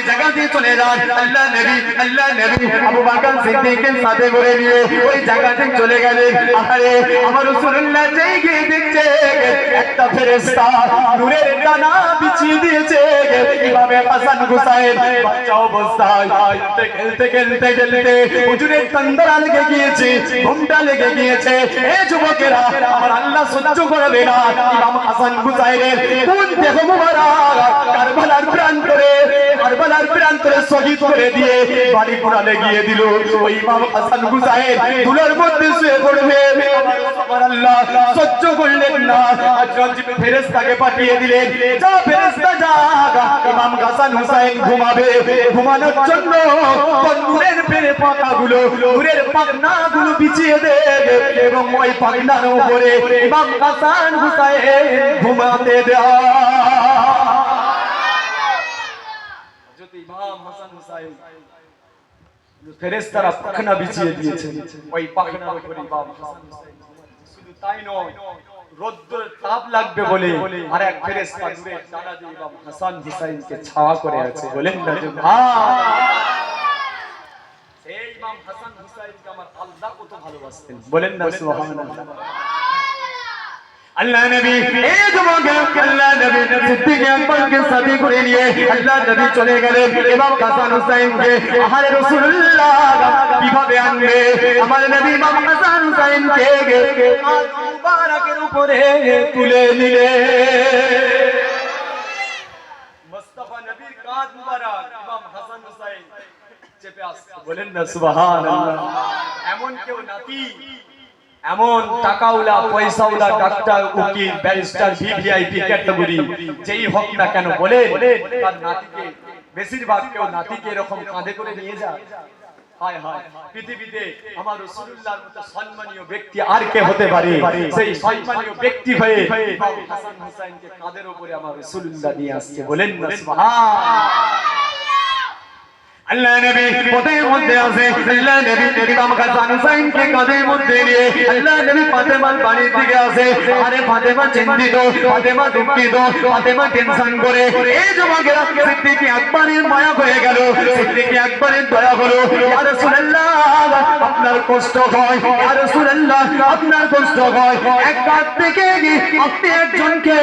জায়গা দিয়ে চলে যান। আল্লাহ নবী আবু বকর সিদ্দিকের সাথে করে নিয়ে ওই জায়গা থেকে চলে গেলেন। আরে আমার রাসূলুল্লাহ যেই গিয়ে দেখছে একটা ফেরেশতা নূরের ডানা বিছিয়ে দিয়েছে। ইমামে হাসান হুসাইন বাচ্চা অবস্থায় খেলতে হুজুরের তন্দরা লেগে গিয়েছে, ঘুমটা লেগে গিয়েছে। এ যুবকেরা, আমার আল্লাহ সহ্য করবে না ইমাম হাসান হুসাইনের কোন দেহ মুবারক কারবালার প্রান্তরে শহীদ করে দিয়ে বাড়ি পোড়া লেগিয়ে দিল। ওই ইমাম হাসান হুসাইন ধুলার মধ্যে শুয়ে পড়বে। আমার আল্লাহ সহ্য করলেন না, হযরত ফেরেশতাকে পাঠিয়ে দিলেন, যা ফেরেশতা যা, ইমাম হাসান হুসাইন ঘুমাবে। ঘুমানোর জন্য নূরের পেরে পাতাগুলো, নূরের পাখনাগুলো বিছিয়ে দে এবং ওই পাখনার উপরে ইমাম হাসান হুসাইন ঘুমাতে দেয়া। যদি ইমাম হাসান হুসাইন ফেরেশতারা পাখনা বিছিয়ে দিয়েছেন, ওই পাখনার উপরে ইমাম হাসান হুসাইন, শুধু তাই নয়, রোদ্রের তাপ লাগবে বলে আর এক ফেরেশতা নূরের ডানা দিয়ে ইমাম হাসান হুসাইনকে ছায়া করে আছে। বলেন না এই ইমাম হাসান হুসাইনকে আমার আল্লাহ কত ভালোবাসতেন। বলেন না সুবহানাল্লাহ। আল্লাহ নবী এই যুবক আল্লাহ নবী সিদ্দিক আকবরকে সাথে করে নিয়ে আল্লাহ নবী চলে গেলেন ইমাম হাসান হুসাইনকে। আহারে রাসূলুল্লাহ কিভাবে আনবে আমার নবী ইমাম হাসান হুসাইনকে মুবারকের উপরে তুলে নিলে। মুস্তাফা নবীর কাঁধ মুবারক ইমাম হাসান হুসাইন চেপে আসছে। বলেন না সুবহানাল্লাহ। এমন কেউ নাতি, এমন টাকাওয়ালা পয়সাওয়ালা ডাক্তার উকিল ব্যারিস্টার ভিভিআইপি ক্যাটাগরি যেই হোক না কেন, বলে তার নাতিকে, বেশিরভাগ কেউ নাতিকে এরকম কাঁধে করে নিয়ে যায়। হায় হায়, পৃথিবীতে আমার রাসূলুল্লাহর মতো সম্মানীয় ব্যক্তি আর কে হতে পারে? সেই সম্মানীয় ব্যক্তি হয়ে ইমাম হাসান হুসাইনকে কাঁধের উপরে আমার রাসূলুল্লাহ নিয়ে আসছে। বলেন না সুবহানাল্লাহ। আল্লাহ নবী পথের মধ্যে আছে, আল্লাহ নবী ইমাম হাসান হুসাইনকে কাঁধের মধ্যে নিয়ে আল্লাহ নবী ফাতেমার বাড়ির দিকে আসে। আরে ফাতেমা চিন্তিত, ফাতেমা দুঃখিত, ফাতেমা টেনশন করে। এই যুবকেরা সিদ্দিক আকবরের মায়া হয়ে গেল, সিদ্দিক আকবরের দয়া হলো। ইয়া রাসূলুল্লাহ আপনার কষ্ট হয়, ইয়া রাসূলুল্লাহ আপনার কষ্ট হয়, এক কাঁধ থেকে আপনি একজনকে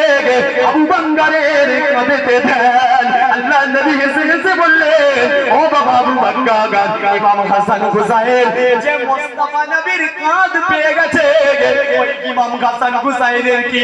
আবু বকরের কাঁধেতে দেন। আল্লাহ নবী হেসে হেসে বললেন, ও বাবা আবু বকর, ইমাম হাসান হুসাইন যে মুস্তাফা নবীর কাঁধ পেয়ে গেছে, ওই ইমাম হাসান হুসাইনের কি